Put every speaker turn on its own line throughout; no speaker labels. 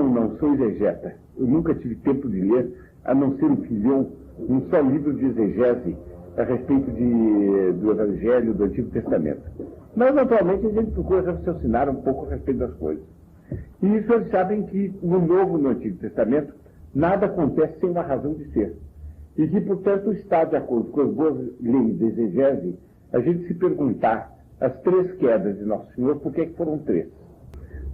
não sou exegeta. Eu nunca tive tempo de ler, a não ser um só livro de exegese a respeito do Evangelho, do Antigo Testamento. Mas, naturalmente, a gente procura raciocinar um pouco a respeito das coisas. E isso eles sabem que no Novo e no Antigo Testamento nada acontece sem uma razão de ser. E que, portanto, está de acordo com as boas leis de exegese a gente se perguntar as 3 quedas de Nosso Senhor, por que foram 3?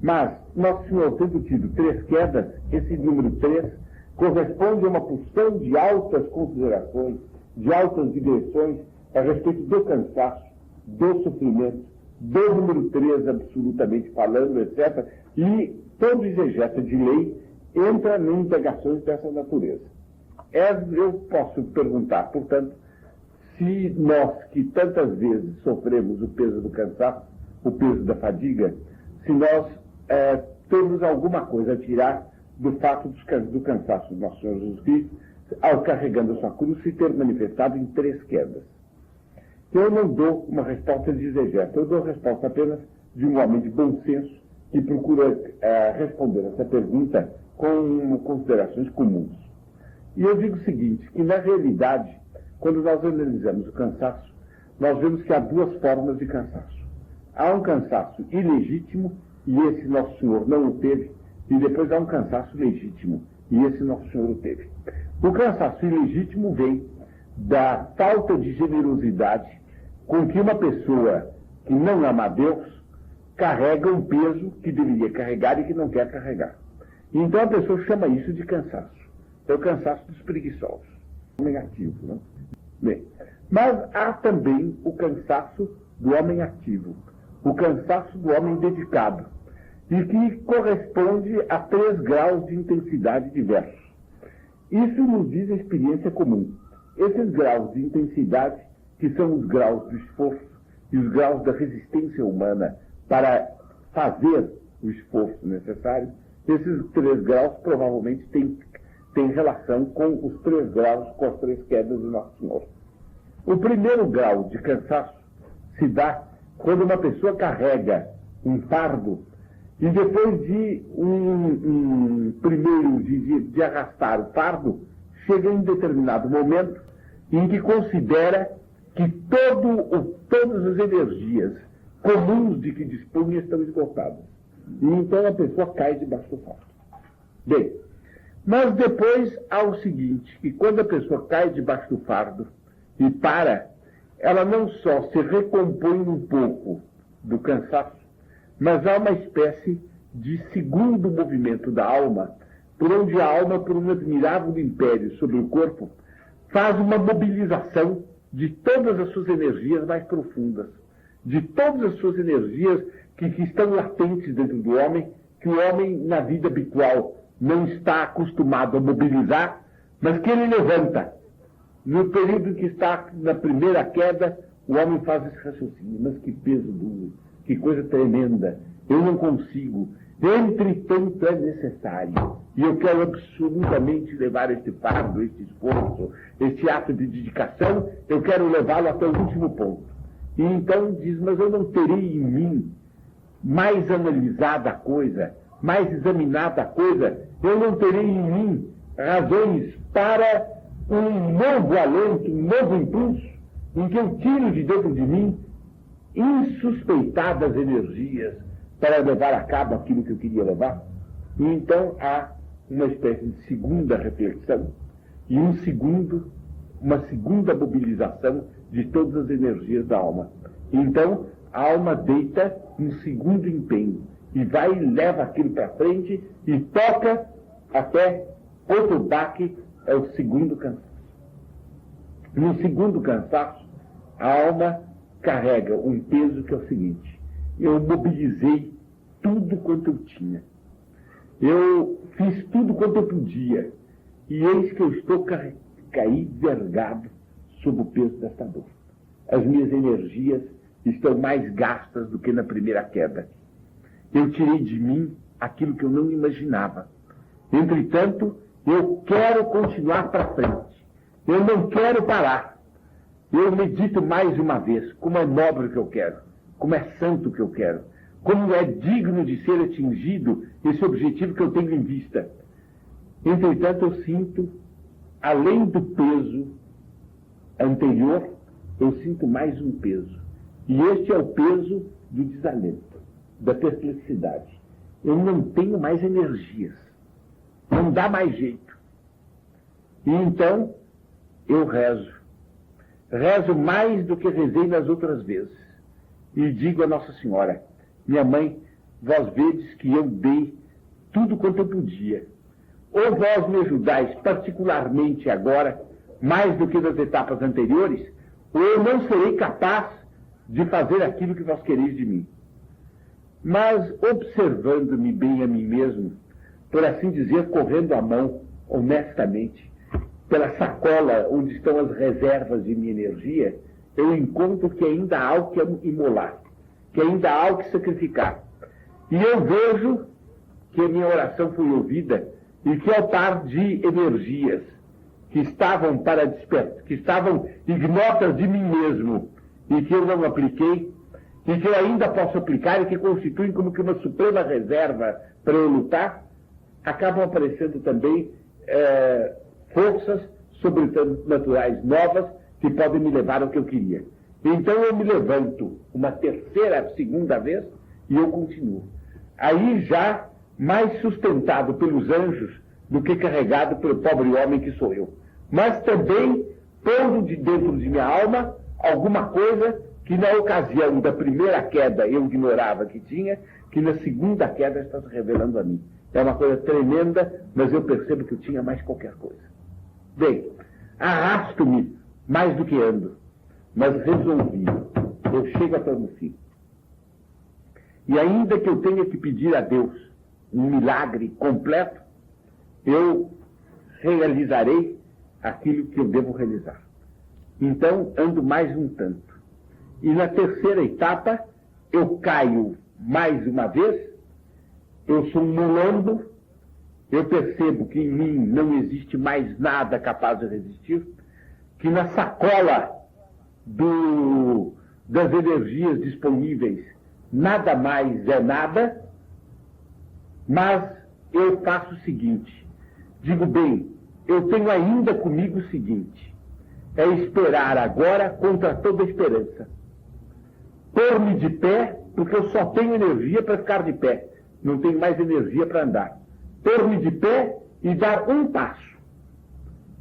Mas, Nosso Senhor tendo tido 3 quedas, esse número 3 corresponde a uma porção de altas considerações, de altas digressões a respeito do cansaço, do sofrimento, do número 3 absolutamente falando, etc. E todo exegeta de lei entra em indagações dessa natureza. Eu posso perguntar, portanto, se nós que tantas vezes sofremos o peso do cansaço, o peso da fadiga, se nós temos alguma coisa a tirar do fato do cansaço do nosso Senhor Jesus Cristo, ao carregando a sua cruz, se ter manifestado em 3 quedas. Eu não dou uma resposta de exegeta, eu dou a resposta apenas de um homem de bom senso que procura responder essa pergunta com considerações comuns. E eu digo o seguinte, que na realidade, quando nós analisamos o cansaço, nós vemos que há 2 formas de cansaço. Há um cansaço ilegítimo, e esse Nosso Senhor não o teve, e depois há um cansaço legítimo, e esse Nosso Senhor o teve. O cansaço ilegítimo vem da falta de generosidade com que uma pessoa que não ama a Deus carrega um peso que deveria carregar e que não quer carregar. Então a pessoa chama isso de cansaço. É o cansaço dos preguiçosos. Negativo, não? Bem, mas há também o cansaço do homem ativo, o cansaço do homem dedicado, e que corresponde a 3 graus de intensidade diversos. Isso nos diz a experiência comum. Esses graus de intensidade, que são os graus do esforço e os graus da resistência humana para fazer o esforço necessário, esses 3 graus provavelmente têm relação com os 3 graus, com as 3 quedas de Nosso Senhor. O primeiro grau de cansaço se dá quando uma pessoa carrega um fardo e depois de de arrastar o fardo, chega em determinado momento em que considera que todas as energias comuns de que dispunha estão esgotadas. E então a pessoa cai debaixo do fardo. Bem, mas depois há o seguinte, que quando a pessoa cai debaixo do fardo e para, ela não só se recompõe um pouco do cansaço, mas há uma espécie de segundo movimento da alma, por onde a alma, por um admirável império sobre o corpo, faz uma mobilização de todas as suas energias mais profundas, de todas as suas energias que estão latentes dentro do homem, que o homem, na vida habitual, não está acostumado a mobilizar, mas que ele levanta. No período em que está na primeira queda, o homem faz esse raciocínio, mas que peso duro, que coisa tremenda, eu não consigo, entretanto é necessário, e eu quero absolutamente levar este fardo, este esforço, este ato de dedicação, eu quero levá-lo até o último ponto. E então diz, mas eu não terei em mim mais analisada a coisa, mais examinada a coisa, eu não terei em mim razões para um novo alento, um novo impulso, em que eu tiro de dentro de mim insuspeitadas energias para levar a cabo aquilo que eu queria levar. E então há uma espécie de segunda reflexão e uma segunda mobilização de todas as energias da alma. Então a alma deita um segundo empenho e vai e leva aquilo para frente e toca até outro baque, é o segundo cansaço. No segundo cansaço, a alma carrega um peso que é o seguinte: eu mobilizei tudo quanto eu tinha. Eu fiz tudo quanto eu podia. E eis que eu estou caí vergado sob o peso desta dor. As minhas energias estão mais gastas do que na primeira queda. Eu tirei de mim aquilo que eu não imaginava. Entretanto, eu quero continuar para frente. Eu não quero parar. Eu medito mais uma vez como é nobre o que eu quero, como é santo o que eu quero, como é digno de ser atingido esse objetivo que eu tenho em vista. Entretanto, eu sinto, além do peso anterior, eu sinto mais um peso. E este é o peso do desalento, da perplexidade. Eu não tenho mais energias. Não dá mais jeito. E então, eu rezo. Rezo mais do que rezei nas outras vezes. E digo a Nossa Senhora: minha mãe, vós vedes que eu dei tudo quanto eu podia. Ou vós me ajudais particularmente agora, mais do que nas etapas anteriores, ou eu não serei capaz de fazer aquilo que vós quereis de mim. Mas, observando-me bem a mim mesmo, por assim dizer, correndo a mão, honestamente, pela sacola onde estão as reservas de minha energia, eu encontro que ainda há algo que imolar, que ainda há algo que sacrificar. E eu vejo que a minha oração foi ouvida e que, ao par de energias que estavam que estavam ignotas de mim mesmo e que eu não apliquei, e que eu ainda posso aplicar e que constituem como que uma suprema reserva para eu lutar, acabam aparecendo também forças sobrenaturais novas que podem me levar ao que eu queria. Então eu me levanto uma segunda vez e eu continuo. Aí já mais sustentado pelos anjos do que carregado pelo pobre homem que sou eu. Mas também pondo de dentro de minha alma alguma coisa que na ocasião da primeira queda eu ignorava que tinha, que na segunda queda está se revelando a mim. É uma coisa tremenda, mas eu percebo que eu tinha mais qualquer coisa. Bem, arrasto-me mais do que ando, mas resolvi. Eu chego até o fim. E ainda que eu tenha que pedir a Deus um milagre completo, eu realizarei aquilo que eu devo realizar. Então, ando mais um tanto. E na terceira etapa, eu caio mais uma vez, eu sou um mulambo, eu percebo que em mim não existe mais nada capaz de resistir, que na sacola das energias disponíveis nada mais é nada, mas eu faço o seguinte, digo bem, eu tenho ainda comigo o seguinte, é esperar agora contra toda esperança. Pôr-me de pé, porque eu só tenho energia para ficar de pé. Não tenho mais energia para andar. Pôr-me de pé e dar um passo.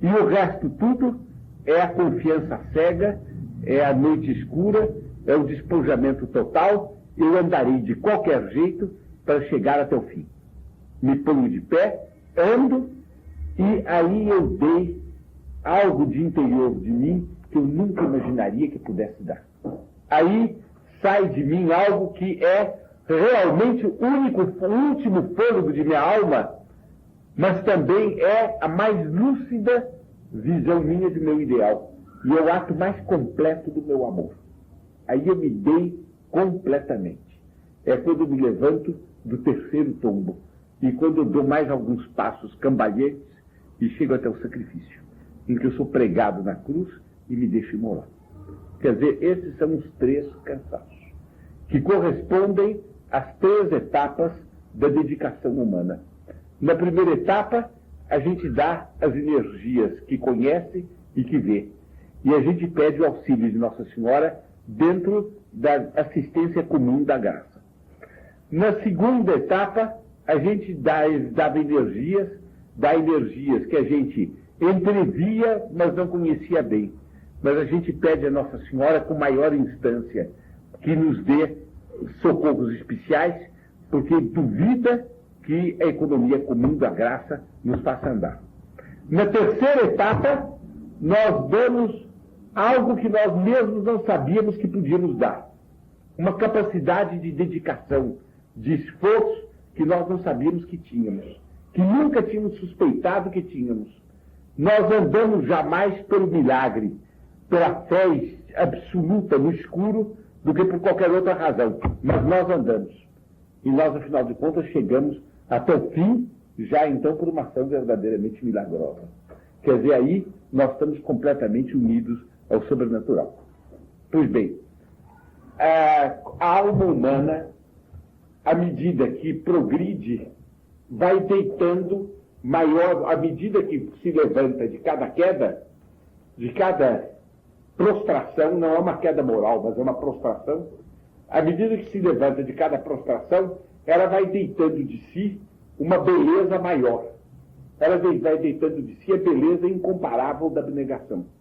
E o resto tudo é a confiança cega, é a noite escura, é o despojamento total. Eu andarei de qualquer jeito para chegar até o fim. Me ponho de pé, ando, e aí eu dei algo de interior de mim que eu nunca imaginaria que pudesse dar. Aí sai de mim algo que é realmente o último fôlego de minha alma, mas também é a mais lúcida visão minha de meu ideal. E é o ato mais completo do meu amor. Aí eu me dei completamente. É quando eu me levanto do terceiro tombo. E quando eu dou mais alguns passos cambalhentos e chego até o sacrifício, em que eu sou pregado na cruz e me deixo imolar. Quer dizer, esses são os três cansaços, que correspondem às três etapas da dedicação humana. Na primeira etapa, a gente dá as energias que conhece e que vê. E a gente pede o auxílio de Nossa Senhora dentro da assistência comum da graça. Na segunda etapa, a gente dá energias que a gente entrevia, mas não conhecia bem. Mas a gente pede a Nossa Senhora com maior instância que nos dê socorros especiais, porque duvida que a economia comum da graça nos faça andar. Na terceira etapa, nós damos algo que nós mesmos não sabíamos que podíamos dar. Uma capacidade de dedicação, de esforço que nós não sabíamos que tínhamos, que nunca tínhamos suspeitado que tínhamos. Nós andamos jamais pelo milagre, pela fé absoluta no escuro, do que por qualquer outra razão. Mas nós andamos. E nós, afinal de contas, chegamos até o fim, já então por uma ação verdadeiramente milagrosa. Quer dizer, aí nós estamos completamente unidos ao sobrenatural. Pois bem, a alma humana à medida que progride, vai deitando maior, à medida que se levanta de cada queda, de cada prostração, não é uma queda moral, mas é uma prostração, à medida que se levanta de cada prostração, ela vai deitando de si uma beleza maior. Ela vai deitando de si a beleza incomparável da abnegação.